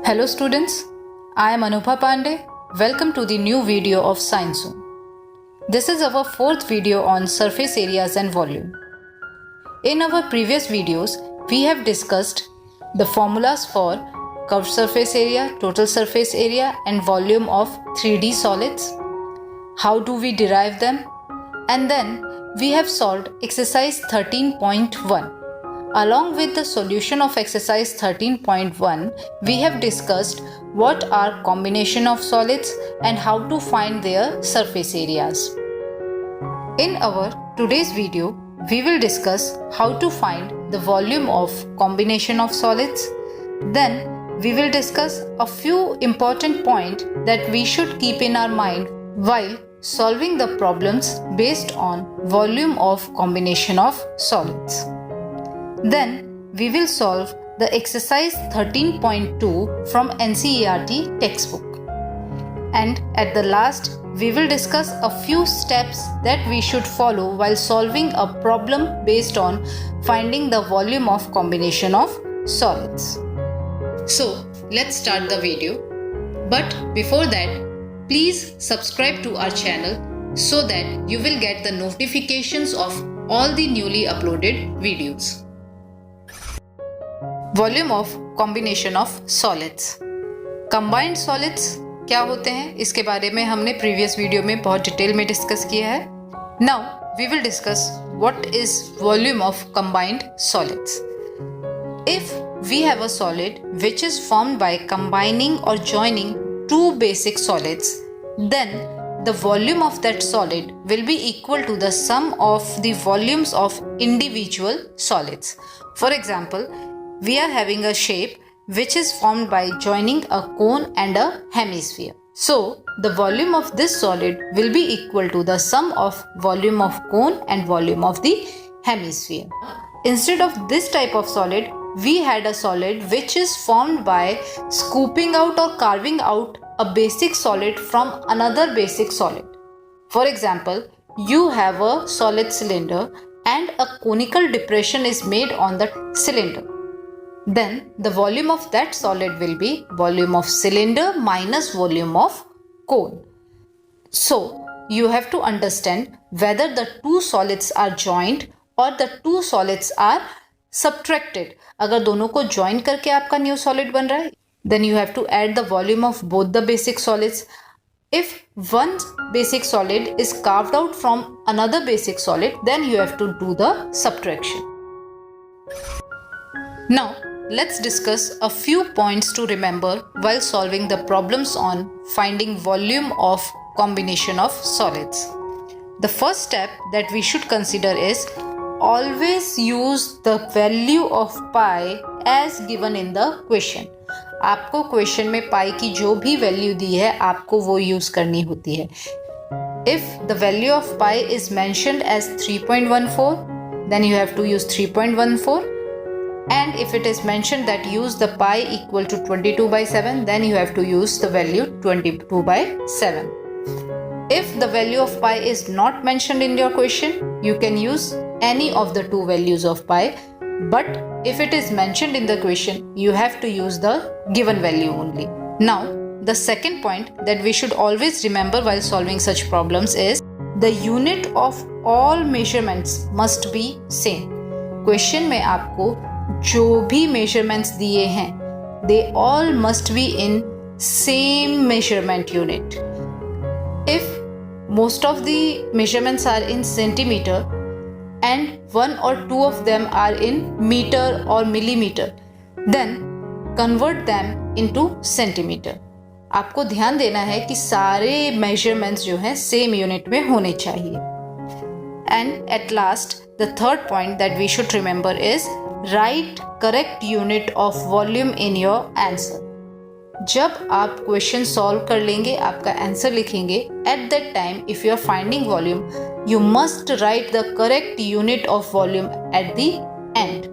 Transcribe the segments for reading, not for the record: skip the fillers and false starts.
Hello students, I am Anubha Pandey. Welcome to the new video of Science Zone. This is our fourth video on surface areas and volume. In our previous videos, we have discussed the formulas for curved surface area, total surface area and volume of 3D solids. How do we derive them? And then we have solved exercise 13.1. Along with the solution of exercise 13.1, we have discussed what are combination of solids and how to find their surface areas. In our today's video, we will discuss how to find the volume of combination of solids. Then we will discuss a few important points that we should keep in our mind while solving the problems based on volume of combination of solids. Then we will solve the exercise 13.2 from NCERT textbook. And at the last, we will discuss a few steps that we should follow while solving a problem based on finding the volume of combination of solids. So let's start the video. But before that, please subscribe to our channel so that you will get the notifications of all the newly uploaded videos. Volume of combination of solids. Combined solids क्या होते हैं इसके बारे में हमने previous video में बहुत detail में डिस्कस किया है. Now we will discuss what is volume of combined solids. If we have a solid which is formed by combining और joining two basic solids, then the volume of that solid will be equal to the sum of the volumes of individual solids. For example, we are having a shape which is formed by joining a cone and a hemisphere. So, the volume of this solid will be equal to the sum of volume of cone and volume of the hemisphere. Instead of this type of solid, we had a solid which is formed by scooping out or carving out a basic solid from another basic solid. For example, you have a solid cylinder and a conical depression is made on the cylinder. Then the volume of that solid will be volume of cylinder minus volume of cone. So you have to understand whether the two solids are joined or the two solids are subtracted. अगर दोनों को join करके आपका new solid बन रहा है, then you have to add the volume of both the basic solids. If one basic solid is carved out from another basic solid, then you have to do the subtraction. Now let's discuss a few points to remember while solving the problems on finding volume of combination of solids. The first step that we should consider is always use the value of pi as given in the question. आपको question में पाई की जो भी value दी है आपको वो use करनी होती है. If the value of pi is mentioned as 3.14, then you have to use 3.14. And if it is mentioned that use the pi equal to 22 by 7, then you have to use the value 22 by 7. If the value of pi is not mentioned in your question, you can use any of the two values of pi. But if it is mentioned in the question, you have to use the given value only. Now, the second point that we should always remember while solving such problems is the unit of all measurements must be same. Question में आपको जो भी measurements दिए हैं, they all must be in same measurement unit. If most of the measurements are in centimeter and one or two of them are in meter or millimeter, then convert them into centimeter. आपको ध्यान देना है कि सारे measurements जो हैं same unit में होने चाहिए. And at last, the third point that we should remember is write correct unit of volume in your answer. जब आप क्वेश्चन सॉल्व कर लेंगे, आपका आंसर लिखेंगे, at that time if you are finding volume, you must write the correct unit of volume at the end.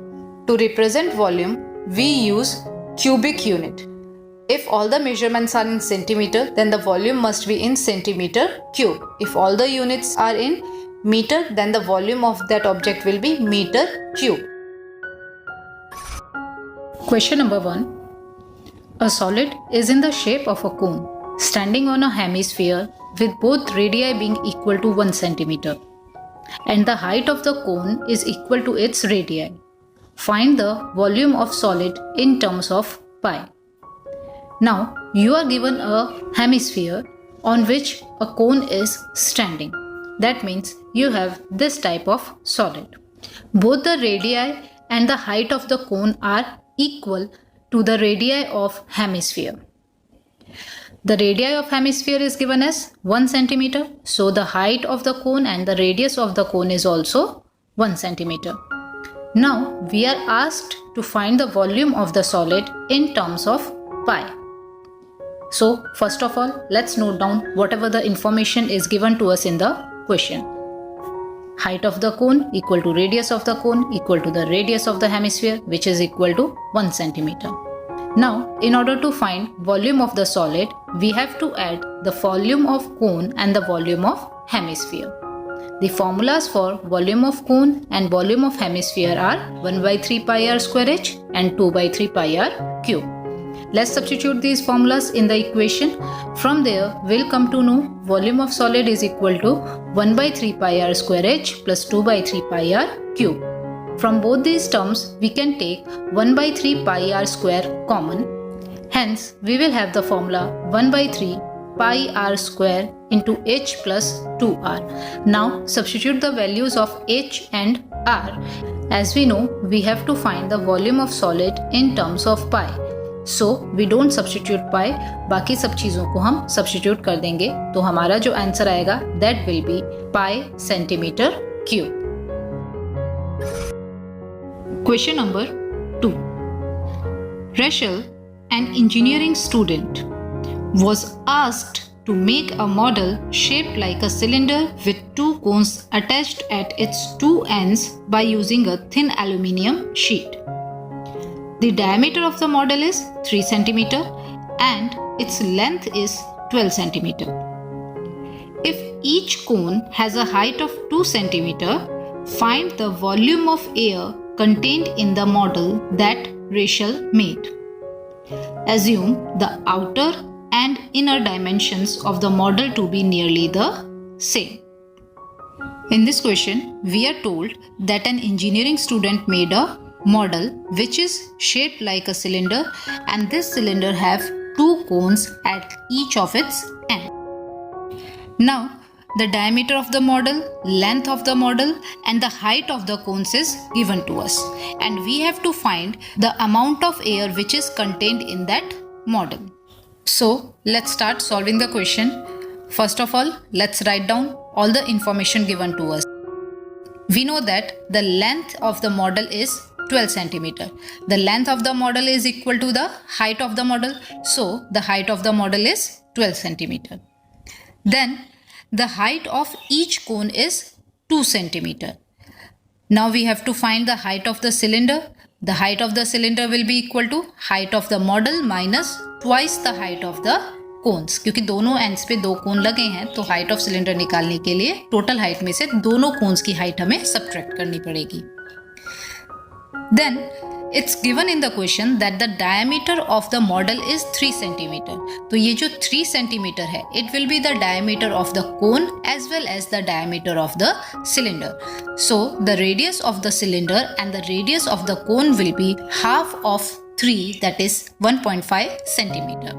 To represent volume, we use cubic unit. If all the measurements are in centimeter, then the volume must be in centimeter cube. If all the units are in meter, then the volume of that object will be meter cube. Question number 1. A solid is in the shape of a cone, standing on a hemisphere with both radii being equal to 1 centimeter, and the height of the cone is equal to its radii. Find the volume of solid in terms of pi. Now, you are given a hemisphere on which a cone is standing. That means you have this type of solid. Both the radii and the height of the cone are equal to the radii of hemisphere. The radii of hemisphere is given as 1 centimeter. So the height of the cone and the radius of the cone is also 1 centimeter. Now we are asked to find the volume of the solid in terms of pi. So first of all, let's note down whatever the information is given to us in the question. Height of the cone equal to radius of the cone equal to the radius of the hemisphere, which is equal to 1 centimeter. Now, in order to find volume of the solid, we have to add the volume of cone and the volume of hemisphere. The formulas for volume of cone and volume of hemisphere are 1 by 3 pi r square h and 2 by 3 pi r cube. Let's substitute these formulas in the equation. From there, we'll come to know volume of solid is equal to 1 by 3 pi r square h plus 2 by 3 pi r cube. From both these terms, we can take 1 by 3 pi r square common. Hence, we will have the formula 1 by 3 pi r square into h plus 2r. Now, substitute the values of h and r. As we know, we have to find the volume of solid in terms of pi. So, we don't substitute pi, बाकी सब चीज़ों को हम substitute कर देंगे, तो हमारा जो आंसर आएगा that will be pi centimeter cube. Question number 2. Rachel, an engineering student, was asked to make a model shaped like a cylinder with two cones attached at its two ends by using a thin aluminium sheet. The diameter of the model is 3 cm and its length is 12 cm. If each cone has a height of 2 cm, find the volume of air contained in the model that Rachel made. Assume the outer and inner dimensions of the model to be nearly the same. In this question, we are told that an engineering student made a model which is shaped like a cylinder, and this cylinder have two cones at each of its ends. Now, the diameter of the model, length of the model and the height of the cones is given to us, and we have to find the amount of air which is contained in that model. So, let's start solving the question. First of all, let's write down all the information given to us. We know that the length of the model is 12 centimeter. The length of the model is equal to the height of the model. So, the height of the model is 12 centimeter. Then, the height of each cone is 2 centimeter. Now, we have to find the height of the cylinder. The height of the cylinder will be equal to height of the model minus twice the height of the cones. क्योंकि दोनों ends पे दो कोन लगे हैं, तो height of cylinder निकालने के लिए total height में से दोनों cones की height हमें subtract करनी पड़ेगी. Then it's given in the question that the diameter of the model is 3 centimeter. तो ये जो 3 centimeter है, it will be the diameter of the cone as well as the diameter of the cylinder. So the radius of the cylinder and the radius of the cone will be half of 3, that is 1.5 centimeter.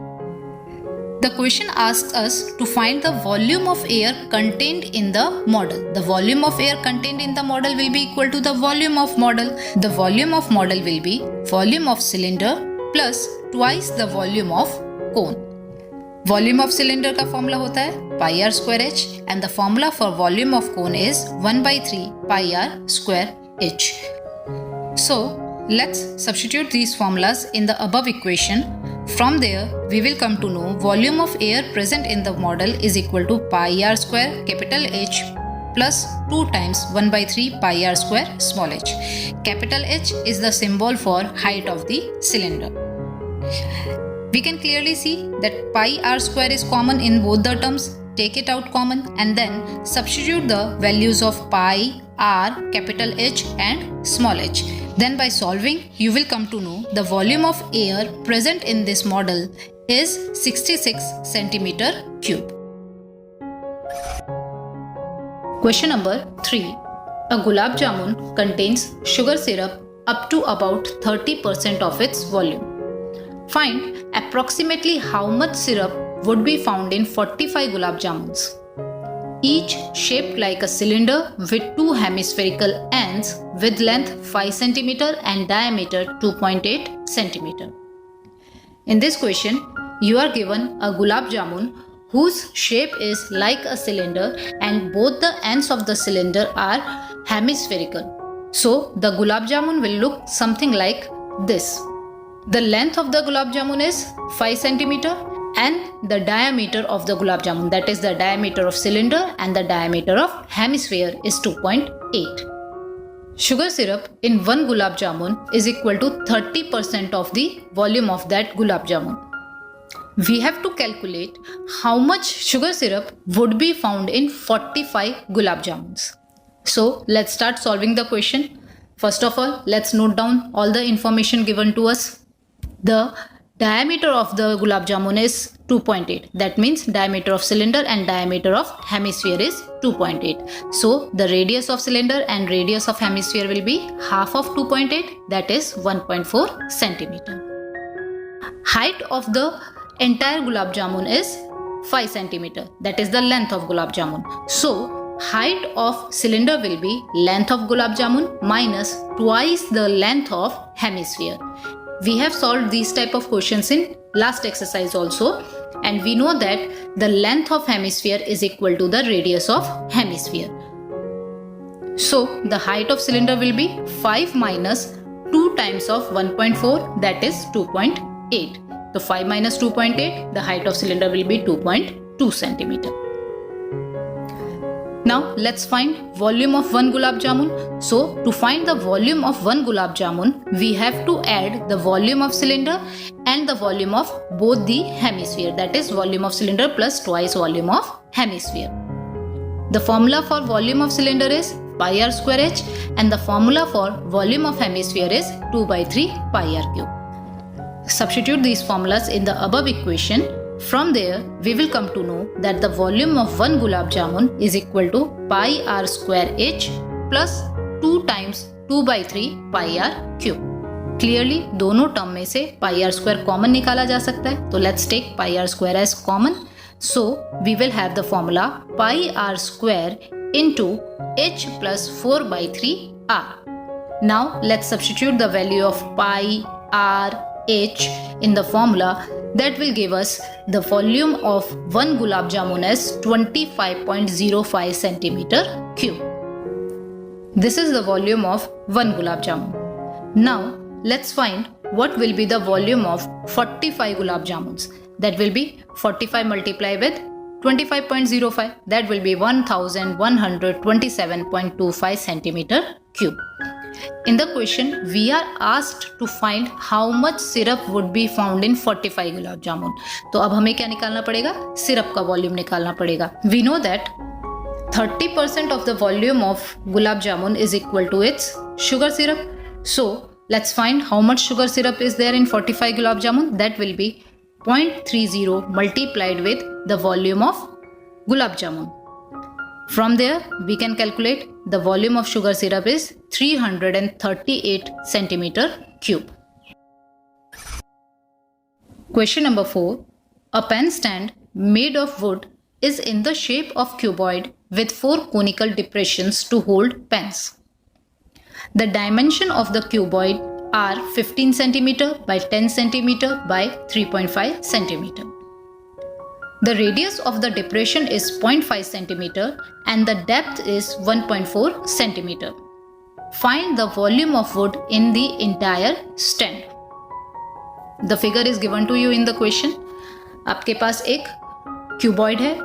The question asks us to find the volume of air contained in the model. The volume of air contained in the model will be equal to the volume of model. The volume of model will be volume of cylinder plus twice the volume of cone. Volume of cylinder का formula होता है pi r square h and the formula for volume of cone is 1 by 3 pi r square h. So let's substitute these formulas in the above equation. From there, we will come to know volume of air present in the model is equal to pi r square capital H plus 2 times 1 by 3 pi r square small h. Capital H is the symbol for height of the cylinder. We can clearly see that pi r square is common in both the terms. take it out common and then substitute the values of pi, r, capital H and small h. Then by solving, you will come to know the volume of air present in this model is 66 centimeter cube. Question number 3. A gulab jamun contains sugar syrup up to about 30% of its volume. Find approximately how much syrup would be found in 45 gulab jamuns, each shaped like a cylinder with two hemispherical ends with length 5 cm and diameter 2.8 cm. In this question, you are given a gulab jamun whose shape is like a cylinder and both the ends of the cylinder are hemispherical. So the gulab jamun will look something like this. The length of the gulab jamun is 5 cm and the diameter of the gulab jamun, that is the diameter of cylinder and the diameter of hemisphere, is 2.8. Sugar syrup in one gulab jamun is equal to 30% of the volume of that gulab jamun. We have to calculate how much sugar syrup would be found in 45 gulab jamuns. So let's start solving the question. First of all, let's note down all the information given to us. The diameter of the gulab jamun is 2.8. That means diameter of cylinder and diameter of hemisphere is 2.8. So the radius of cylinder and radius of hemisphere will be half of 2.8, that is 1.4 centimeter. Height of the entire gulab jamun is 5 centimeter, that is the length of gulab jamun. So height of cylinder will be length of gulab jamun minus twice the length of hemisphere. We have solved these type of questions in last exercise also, and we know that the length of hemisphere is equal to the radius of hemisphere. So the height of cylinder will be 5 minus 2 times of 1.4, that is 2.8. So 5 minus 2.8, the height of cylinder will be 2.2 centimeter. Now let's find volume of one gulab jamun. So to find the volume of one gulab jamun, we have to add the volume of cylinder and the volume of both the hemisphere, that is volume of cylinder plus twice volume of hemisphere. The formula for volume of cylinder is pi r square h and the formula for volume of hemisphere is 2 by 3 pi r cube. Substitute these formulas in the above equation. From there, we will come to know that the volume of one gulab jamun is equal to pi r square h plus 2 times 2 by 3 pi r cube. Clearly, दोनों term में से pi r square common निकाला जा सकता है. तो let's take pi r square as common. So we will have the formula pi r square into h plus 4 by 3 r. Now let's substitute the value of pi, r, h in the formula. That will give us the volume of one gulab jamun as 25.05 centimeter cube. This is the volume of one gulab jamun. Now let's find what will be the volume of 45 gulab jamuns. That will be 45 multiplied with 25.05. That will be 1127.25 centimeter cube. In the question, we are asked to find how much syrup would be found in 45 gulab jamun. तो अब हमें क्या निकालना पड़ेगा? Syrup का volume निकालना पड़ेगा. We know that 30% of the volume of gulab jamun is equal to its sugar syrup. So let's find how much sugar syrup is there in 45 gulab jamun. That will be 0.30 multiplied with the volume of gulab jamun. From there, we can calculate the volume of sugar syrup is 338 centimeter cube. Question number 4. A pen stand made of wood is in the shape of cuboid with 4 conical depressions to hold pens. The dimension of the cuboid are 15 centimeter by 10 centimeter by 3.5 centimeter. The radius of the depression is 0.5 centimeter and the depth is 1.4 centimeter. Find the volume of wood in the entire stand. The figure is given to you in the question. आपके पास एक cuboid है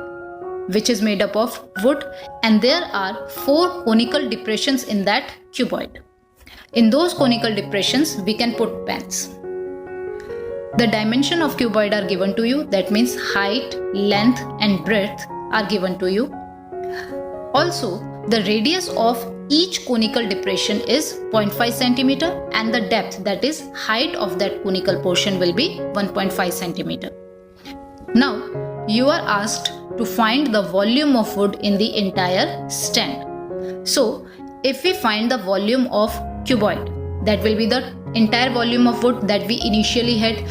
which is made up of wood and there are 4 conical depressions in that cuboid. In those conical depressions we can put pens. The dimension of cuboid are given to you, that means height, length and breadth are given to you. Also, the radius of each conical depression is 0.5 centimeter and the depth, that is height of that conical portion, will be 1.5 centimeter. Now, you are asked to find the volume of wood in the entire stand. So, if we find the volume of cuboid, that will be the entire volume of wood that we initially had.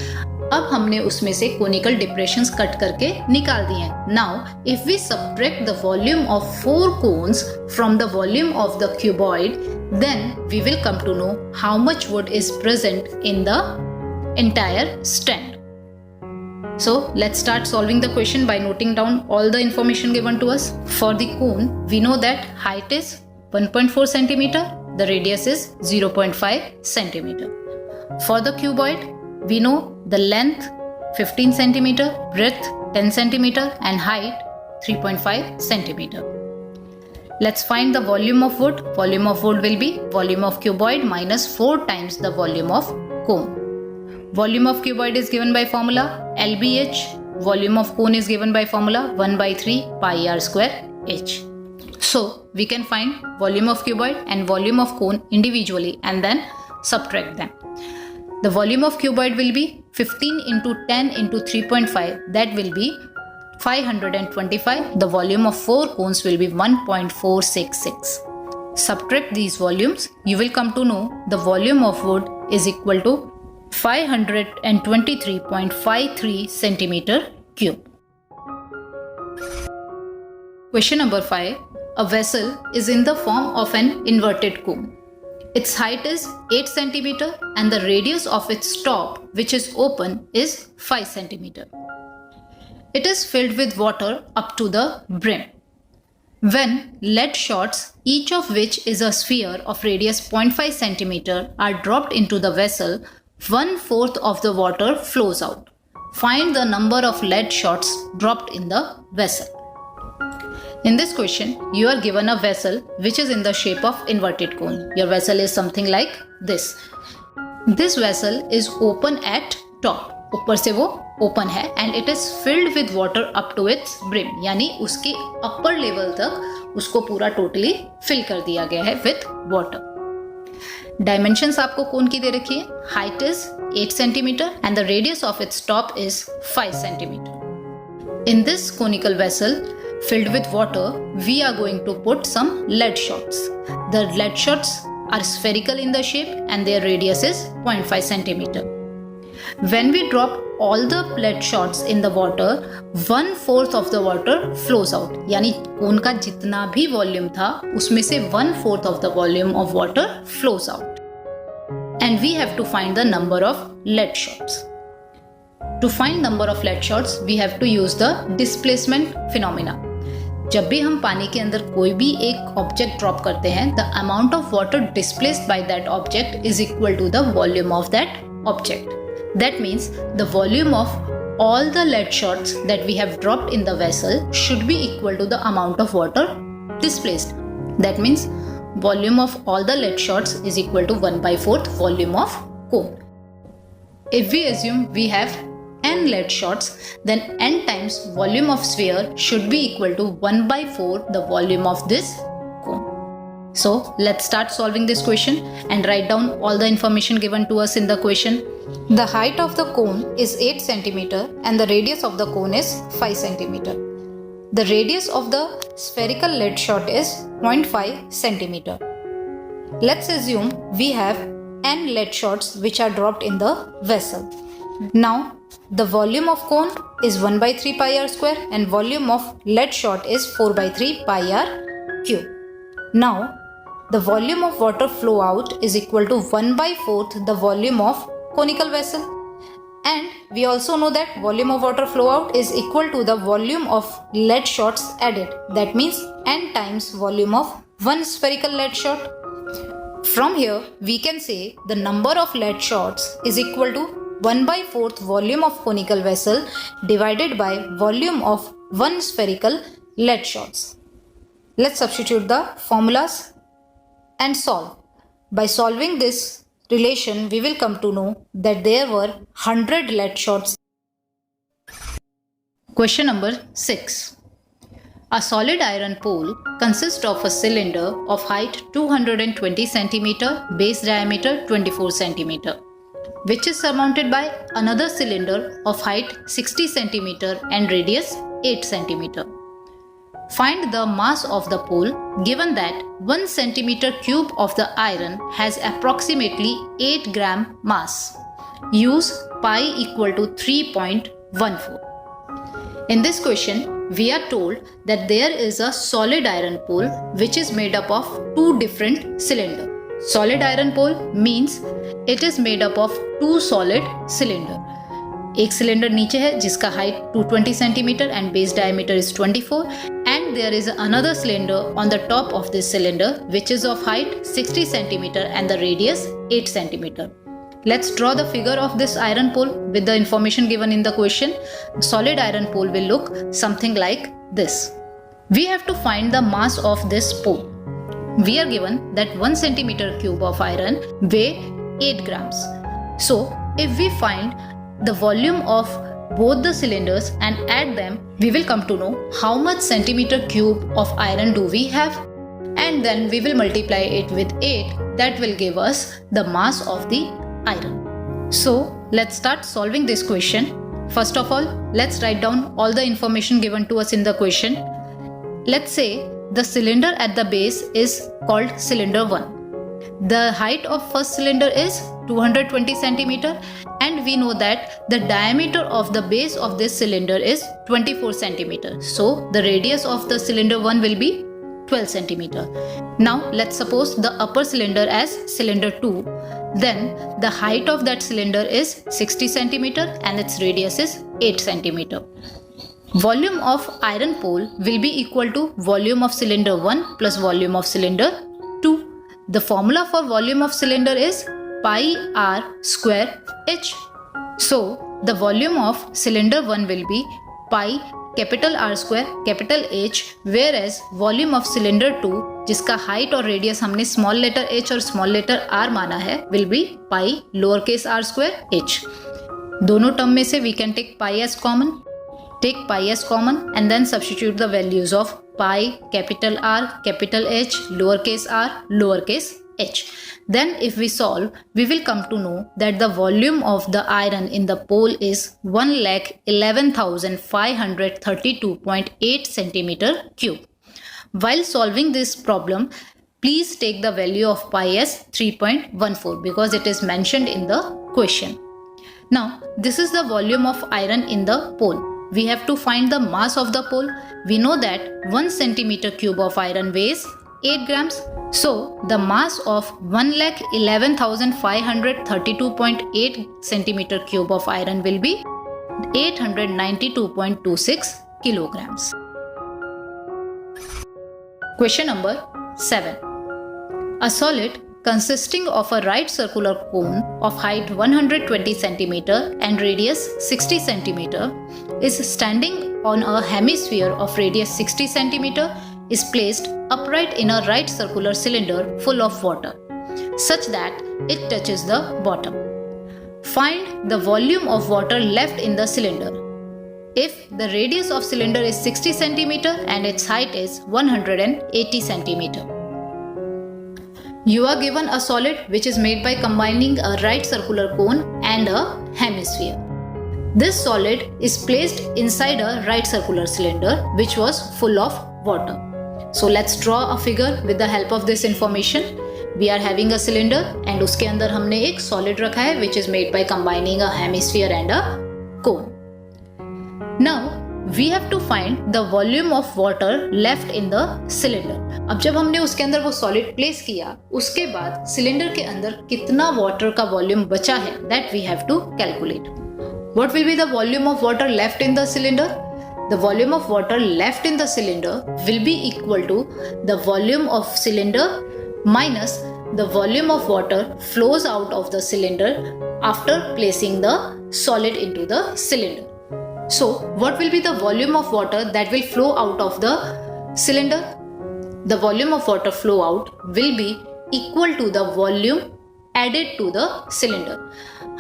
अब हमने उसमें से conical depressions cut करके निकाल दिए हैं. Now if we subtract the volume of 4 cones from the volume of the cuboid, then we will come to know how much wood is present in the entire stand. So let's start solving the question by noting down all the information given to us. For the cone, we know that height is 1.4 centimeter, the radius is 0.5 centimeter. For the cuboid, we know the length 15 centimeter, breadth 10 centimeter and height 3.5 centimeter. Let's find the volume of wood. Volume of wood will be volume of cuboid minus 4 times the volume of cone. Volume of cuboid is given by formula LBH. Volume of cone is given by formula 1 by 3 pi r square h. So we can find volume of cuboid and volume of cone individually and then subtract them. The volume of cuboid will be 15 into 10 into 3.5, that will be 525. The volume of 4 cones will be 1.466. Subtract these volumes, you will come to know the volume of wood is equal to 523.53 centimeter cube. Question number 5. A vessel is in the form of an inverted cone. Its height is 8 centimeter and the radius of its top, which is open, is 5 centimeter. It is filled with water up to the brim. When lead shots, each of which is a sphere of radius 0.5 centimeter, are dropped into the vessel, 1/4 of the water flows out. Find the number of lead shots dropped in the vessel. In this question, you are given a vessel which is in the shape of inverted cone. Your vessel is something like this. This vessel is open at top. ऊपर से वो open है and it is filled with water up to its brim. यानी उसके upper level तक उसको पूरा totally fill कर दिया गया है with water. Dimensions आपको कोन की दे रखी है. Height is 8 centimeter and the radius of its top is 5 centimeter. In this conical vessel filled with water, we are going to put some lead shots. The lead shots are spherical in the shape and their radius is 0.5 centimeter. When we drop all the lead shots in the water, 1/4 of the water flows out. यानी कोन का जितना भी volume था उसमें से 1/4 of the volume of water flows out. And we have to find the number of lead shots. To find number of lead shots, we have to use the displacement phenomena. जब भी हम पानी के अंदर कोई भी एक ऑब्जेक्ट ड्रॉप करते हैं, the amount of water displaced by that object is equal to the volume of that object. That means the volume of all the lead shots that we have dropped in the vessel should be equal to the amount of water displaced. That means volume of all the lead shots is equal to 1/4 volume of cone. If we assume we have n lead shots, then n times volume of sphere should be equal to 1/4 the volume of this cone. So let's start solving this question and write down all the information given to us in the question. The height of the cone is 8 centimeter and the radius of the cone is 5 centimeter. The radius of the spherical lead shot is 0.5 centimeter. Let's assume we have n lead shots which are dropped in the vessel. Now the volume of cone is 1/3 pi r square and volume of lead shot is 4/3 pi r cube. Now the volume of water flow out is equal to 1/4 the volume of conical vessel, and we also know that volume of water flow out is equal to the volume of lead shots added. That means n times volume of one spherical lead shot. From here we can say the number of lead shots is equal to 1/4 volume of conical vessel divided by volume of one spherical lead shots. Let's substitute the formulas and solve. By solving this relation, we will come to know that there were 100 lead shots. Question number 6. A solid iron pole consists of a cylinder of height 220 cm, base diameter 24 cm, which is surmounted by another cylinder of height 60 cm and radius 8 cm. Find the mass of the pole given that 1 cm cube of the iron has approximately 8 gram mass. Use pi equal to 3.14. In this question, we are told that there is a solid iron pole which is made up of two different cylinders. Solid iron pole means it is made up of two solid cylinders. एक cylinder नीचे है जिसका height 220 centimetre and base diameter is 24 and there is another cylinder on the top of this cylinder which is of height 60 centimeter and the radius 8 centimeter. Let's draw the figure of this iron pole with the information given in the question. Solid iron pole will look something like this. We have to find the mass of this pole. We are given that 1 centimeter cube of iron weigh 8 grams. So if we find the volume of both the cylinders and add them, we will come to know how much centimeter cube of iron do we have, and then we will multiply it with 8. That will give us the mass of the iron. So let's start solving this question. First of all, let's write down all the information given to us in the question. Let's say the cylinder at the base is called cylinder 1. The height of first cylinder is 220 centimeter and we know that the diameter of the base of this cylinder is 24 centimeter. So the radius of the cylinder 1 will be 12 centimeter. Now let's suppose the upper cylinder as cylinder 2. Then the height of that cylinder is 60 centimeter and its radius is 8 centimeter. Volume of iron pole will be equal to volume of cylinder 1 plus volume of cylinder 2. The formula for volume of cylinder is pi r square h. So the volume of cylinder 1 will be pi capital R square capital H, whereas volume of cylinder 2 जिसका height और radius हमने small letter h और small letter r माना है will be pi lowercase r square h. दोनों term में से we can take pi as common. Take pi as common and then substitute the values of pi capital R capital H lowercase r lowercase h. Then if we solve, we will come to know that the volume of the iron in the pole is 1,11,532.8 centimeter cube. While solving this problem, please take the value of pi as 3.14 because it is mentioned in the question. Now, this is the volume of iron in the pole. We have to find the mass of the pole. We know that 1 centimeter cube of iron weighs 8 grams. So the mass of 1,11,532.8 centimeter cube of iron will be 892.26 kilograms. Question number 7. A solid consisting of a right circular cone of height 120 cm and radius 60 cm is standing on a hemisphere of radius 60 cm is placed upright in a right circular cylinder full of water such that it touches the bottom. Find the volume of water left in the cylinder. If the radius of cylinder is 60 cm and its height is 180 cm. You are given a solid which is made by combining a right circular cone and a hemisphere. This solid is placed inside a right circular cylinder which was full of water. So let's draw a figure with the help of this information. We are having a cylinder and उसके अंदर हमने एक solid रखा है which is made by combining a hemisphere and a cone. Now we have to find the volume of water left in the cylinder. अब जब हमने उसके अंदर वो solid place किया, उसके बाद cylinder के अंदर कितना water का volume बचा है, that we have to calculate. What will be the volume of water left in the cylinder? The volume of water left in the cylinder will be equal to the volume of cylinder minus the volume of water flows out of the cylinder after placing the solid into the cylinder. So, what will be the volume of water that will flow out of the cylinder? The volume of water flow out will be equal to the volume added to the cylinder.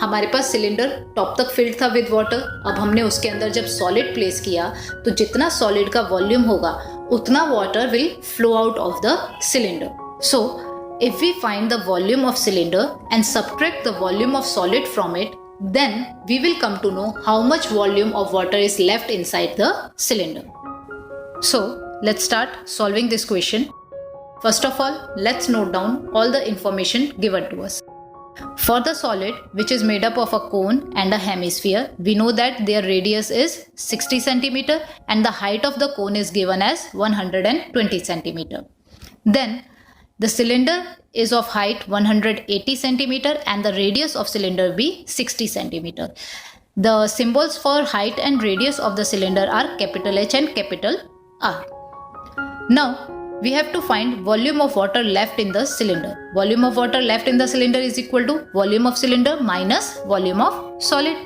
हमारे पास cylinder top तक field था with water. अब हमने उसके अंदर जब solid place किया तो जितना सॉलिड का वॉल्यूम होगा utna water will flow out of the cylinder. So if we find the volume of cylinder and subtract the volume of solid from it, then we will come to know how much volume of water is left inside the cylinder. So let's start solving this question. First of all, let's note down all the information given to us. For the solid, which is made up of a cone and a hemisphere, we know that their radius is 60 cm and the height of the cone is given as 120 cm. Then the cylinder is of height 180 cm and the radius of cylinder be 60 cm. The symbols for height and radius of the cylinder are capital H and capital R. Now we have to find volume of water left in the cylinder. Volume of water left in the cylinder is equal to volume of cylinder minus volume of solid.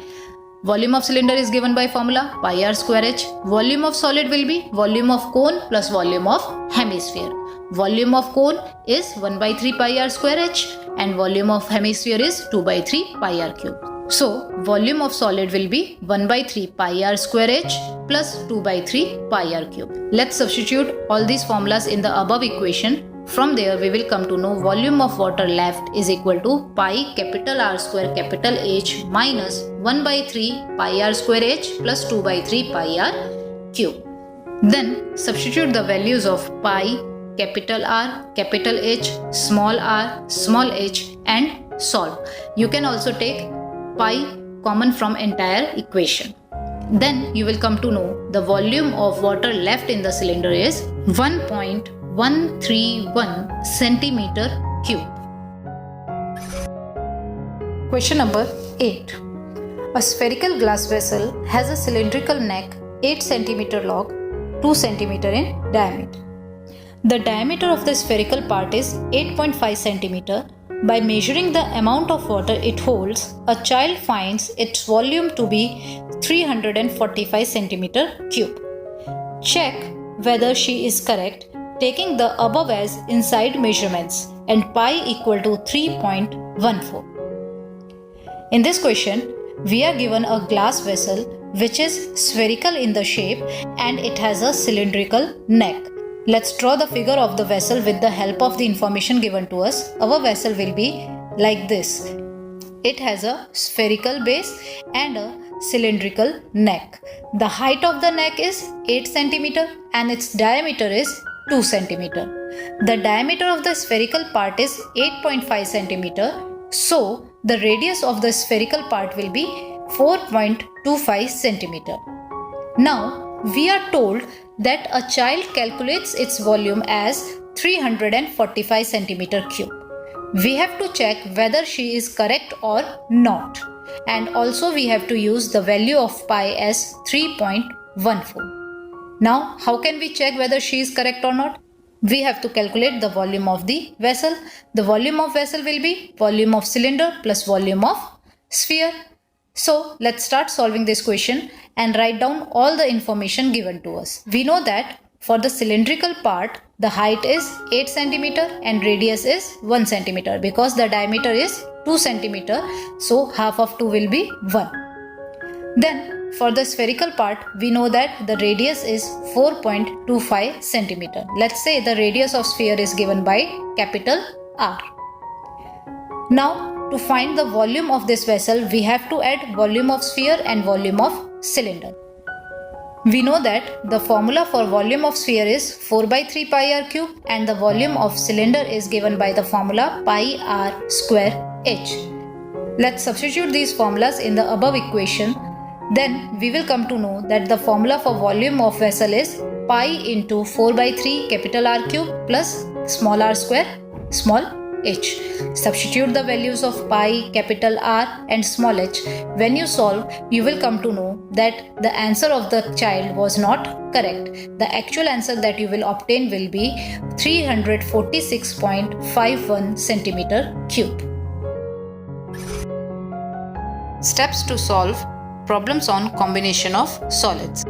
Volume of cylinder is given by formula pi r square h. Volume of solid will be volume of cone plus volume of hemisphere. Volume of cone is 1 by 3 pi r square h and volume of hemisphere is 2 by 3 pi r cube. So volume of solid will be 1 by 3 pi r square h plus 2 by 3 pi r cube. Let's substitute all these formulas in the above equation. From there we will come to know volume of water left is equal to pi capital R square capital H minus 1 by 3 pi r square h plus 2 by 3 pi r cube. Then substitute the values of pi, capital R, capital H, small h and solve. You can also take pi common from entire equation. Then you will come to know the volume of water left in the cylinder is 1.131 centimeter cube. Question number 8. A spherical glass vessel has a cylindrical neck 8 cm long, 2 cm in diameter. The diameter of the spherical part is 8.5 cm. By measuring the amount of water it holds, a child finds its volume to be 345 cm cube. Check whether she is correct, taking the above as inside measurements and pi equal to 3.14. In this question, we are given a glass vessel which is spherical in the shape and it has a cylindrical neck. Let's draw the figure of the vessel with the help of the information given to us. Our vessel will be like this. It has a spherical base and a cylindrical neck. The height of the neck is 8 cm and its diameter is 2 cm. The diameter of the spherical part is 8.5 cm. So the radius of the spherical part will be 4.25 cm. Now we are told that a child calculates its volume as 345 centimeter cube. We have to check whether she is correct or not, and also we have to use the value of pi as 3.14. Now how can we check whether she is correct or not? We have to calculate the volume of the vessel. The volume of vessel will be volume of cylinder plus volume of sphere. So let's start solving this question and write down all the information given to us. We know that for the cylindrical part, the height is 8 cm and radius is 1 cm because the diameter is 2 cm. So half of 2 will be 1. Then for the spherical part, we know that the radius is 4.25 cm. Let's say the radius of sphere is given by capital R. Now to find the volume of this vessel, we have to add volume of sphere and volume of cylinder. We know that the formula for volume of sphere is 4 by 3 pi r cube and the volume of cylinder is given by the formula pi r square h. Let's substitute these formulas in the above equation. Then we will come to know that the formula for volume of vessel is pi into 4 by 3 capital R cube plus small r square small h. Substitute the values of pi, capital R and small h. When you solve, you will come to know that the answer of the child was not correct. The actual answer that you will obtain will be 346.51 centimeter cube. Steps to solve problems on combination of solids.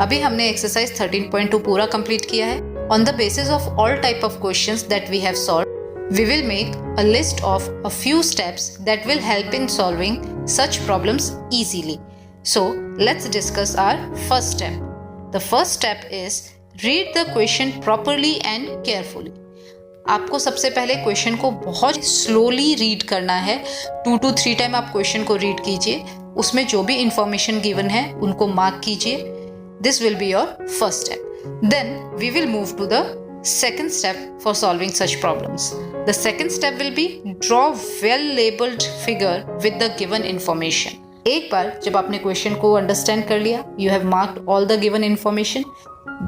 अभी हमने exercise 13.2 पूरा complete किया है. On the basis of all type of questions that we have solved, we will make a list of a few steps that will help in solving such problems easily. So let's discuss our first step. The first step is read the question properly and carefully. आपको सबसे पहले question को बहुत slowly read करना है. 2 to 3 time आप question को read कीजिए. उसमें जो भी इंफॉर्मेशन गिवन है उनको मार्क कीजिए. This will be your first step. Then we will move to the second step for solving such problems. The second step will be draw well labeled figure with the given information. एक बार जब आपने question को understand कर लिया, you have marked all the given information,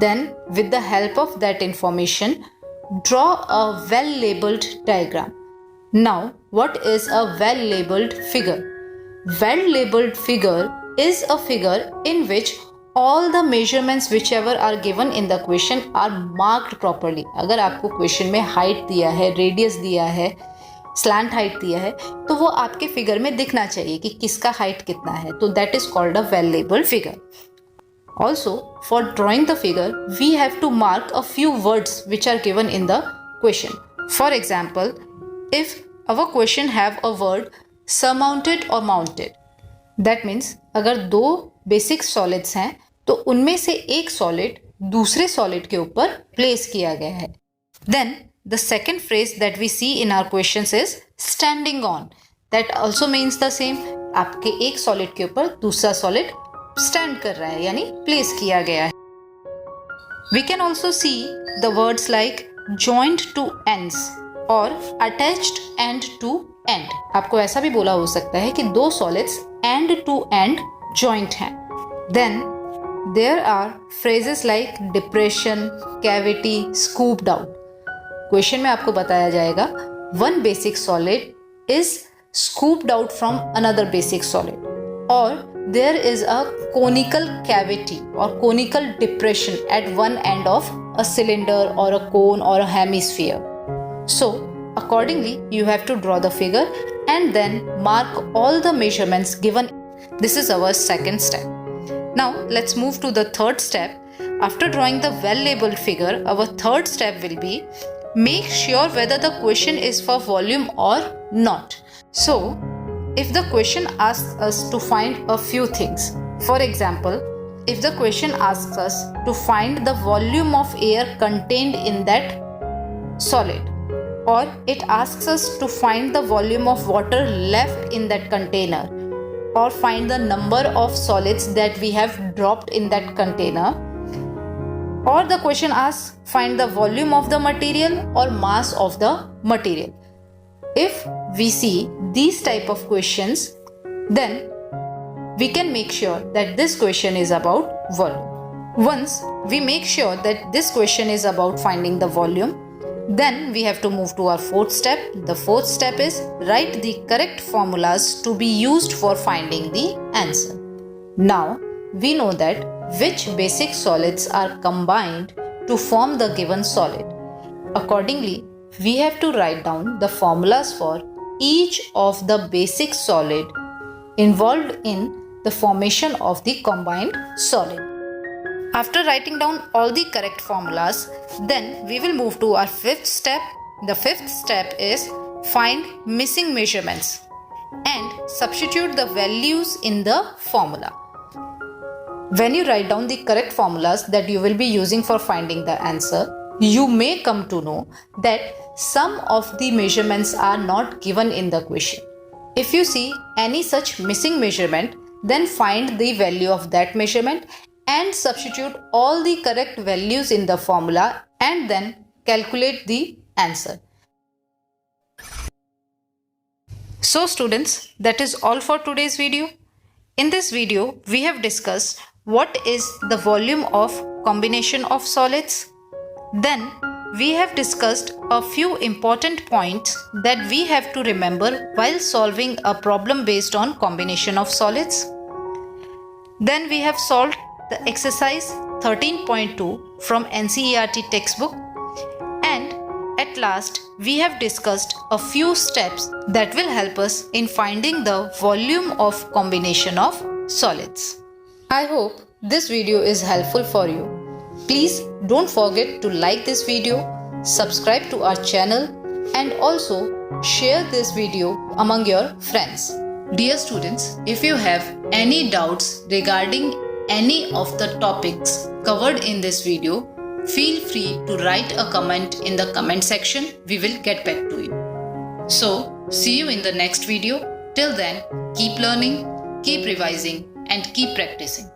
then with the help of that information, draw a well labeled diagram. Now, what is a well labeled figure? Well labeled figure is a figure in which all the measurements whichever are given in the question are marked properly. अगर आपको question में height दिया है, radius दिया है, slant height दिया है, तो वो आपके फिगर में दिखना चाहिए कि किसका हाइट कितना है. तो that is called a well labelled figure. Also, for drawing the figure, we have to mark a few words which are given in the question. For example, if our question have a word surmounted or mounted, that means अगर दो basic solids हैं तो उनमें से एक solid दूसरे solid के ऊपर प्लेस किया गया है. Then the second phrase that we see in our questions is standing on. That also means the same. आपके एक सॉलिड के ऊपर दूसरा सॉलिड स्टैंड कर रहा है, यानी प्लेस किया गया है. We can also see the words like joint to ends और अटैच्ड एंड टू एंड. आपको ऐसा भी बोला हो सकता है कि दो solids end to end joint हैं. Then there are phrases like depression, cavity, scooped out. Question में आपको बताया जाएगा one basic solid is scooped out from another basic solid, और there is a conical cavity or conical depression at one end of a cylinder or a cone or a hemisphere. So accordingly you have to draw the figure and then mark all the measurements given. This is our second step. Now let's move to the third step. After drawing the well labeled figure, our third step will be make sure whether the question is for volume or not. So if the question asks us to find a few things, for example, if the question asks us to find the volume of air contained in that solid, or it asks us to find the volume of water left in that container, or find the number of solids that we have dropped in that container, or the question asks find the volume of the material or mass of the material. If we see these type of questions, then we can make sure that this question is about volume. Once we make sure that this question is about finding the volume, then we have to move to our fourth step. The fourth step is write the correct formulas to be used for finding the answer. Now we know that which basic solids are combined to form the given solid. Accordingly, we have to write down the formulas for each of the basic solid involved in the formation of the combined solid. After writing down all the correct formulas, then we will move to our fifth step. The fifth step is find missing measurements and substitute the values in the formula. When you write down the correct formulas that you will be using for finding the answer, you may come to know that some of the measurements are not given in the question. If you see any such missing measurement, then find the value of that measurement and substitute all the correct values in the formula and then calculate the answer. So students, that is all for today's video. In this video, we have discussed what is the volume of combination of solids. Then we have discussed a few important points that we have to remember while solving a problem based on combination of solids. Then we have solved the exercise 13.2 from NCERT textbook, and at last we have discussed a few steps that will help us in finding the volume of combination of solids. I hope this video is helpful for you. Please don't forget to like this video, subscribe to our channel, and also share this video among your friends. Dear students, if you have any doubts regarding any of the topics covered in this video, feel free to write a comment in the comment section. We will get back to you. So, see you in the next video. Till then, keep learning, keep revising, and keep practicing.